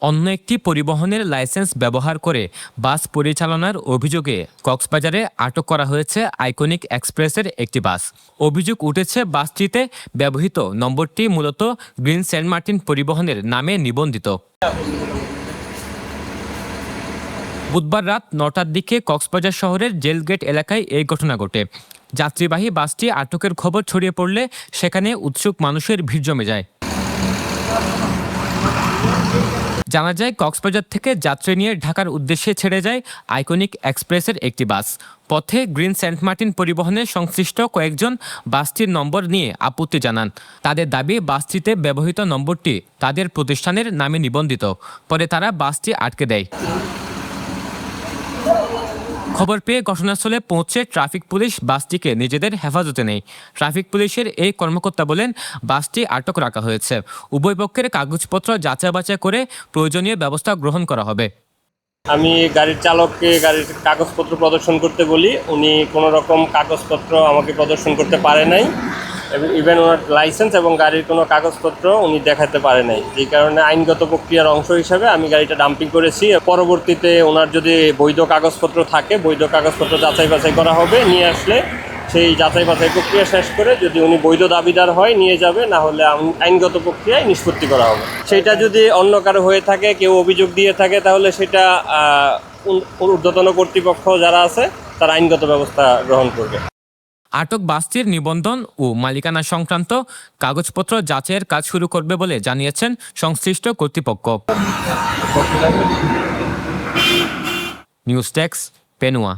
অন্য একটি পরিবহনের লাইসেন্স ব্যবহার করে বাস পরিচালনার অভিযোগে কক্সবাজারে আটক করা হয়েছে আইকনিক এক্সপ্রেসের একটি বাস। অভিযোগ উঠেছে বাসটিতে ব্যবহৃত নম্বরটি মূলত গ্রিন সেন্ট মার্টিন পরিবহনের নামে নিবন্ধিত। বুধবার রাত ৯টার দিকে কক্সবাজার শহরের জেলগেট এলাকায় এই ঘটনা ঘটে। যাত্রীবাহী বাসটি আটকের খবর ছড়িয়ে পড়লে সেখানে উৎসুক মানুষের ভিড় জমে যায়। জানা যায়, কক্সবাজার থেকে যাত্রী নিয়ে ঢাকার উদ্দেশ্যে ছেড়ে যায় আইকনিক এক্সপ্রেসের একটি বাস। পথে গ্রিন সেন্ট মার্টিন পরিবহনের সংশ্লিষ্ট কয়েকজন বাসটির নম্বর নিয়ে আপত্তি জানান। তাদের দাবি, বাসটিতে ব্যবহৃত নম্বরটি তাদের প্রতিষ্ঠানের নামে নিবন্ধিত। পরে তারা বাসটি আটকে দেয়। খবর পেয়ে ঘটনাস্থলে পৌঁছে ট্রাফিক পুলিশ বাসটিকে নিজেদের হেফাজতে নেয়। ট্রাফিক পুলিশের এই কর্মকর্তা বলেন, বাসটি আটক রাখা হয়েছে। উভয় পক্ষের কাগজপত্র যাচাই বাছাই করে প্রয়োজনীয় ব্যবস্থা গ্রহণ করা হবে। আমি গাড়ির চালককে গাড়ির কাগজপত্র প্রদর্শন করতে বলি, উনি কোনো রকম কাগজপত্র আমাকে প্রদর্শন করতে পারে নাই, এবং ইভেন ওনার লাইসেন্স এবং গাড়ির কোনো কাগজপত্র উনি দেখাতে পারে নাই। যে কারণে আইনগত প্রক্রিয়ার অংশ হিসাবে আমি গাড়িটা ডাম্পিং করেছি। পরবর্তীতে ওনার যদি বৈধ কাগজপত্র থাকে, বৈধ কাগজপত্র যাচাই বাছাই করা হবে। নিয়ে আসলে সেই যাচাই বাছাই প্রক্রিয়া শেষ করে যদি উনি বৈধ দাবিদার হয় নিয়ে যাবে, না হলে আইনগত প্রক্রিয়ায় নিষ্পত্তি করা হবে। সেটা যদি অন্য কারো হয়ে থাকে, কেউ অভিযোগ দিয়ে থাকে, তাহলে সেটা ঊর্ধ্বতন কর্তৃপক্ষ যারা আছে তারা আইনগত ব্যবস্থা গ্রহণ করবে। আটক বাসটির নিবন্ধন ও মালিকানা সংক্রান্ত কাগজপত্র যাচাইয়ের কাজ শুরু করবে বলে জানিয়েছেন সংশ্লিষ্ট কর্তৃপক্ষ। News desk, পেনুয়া।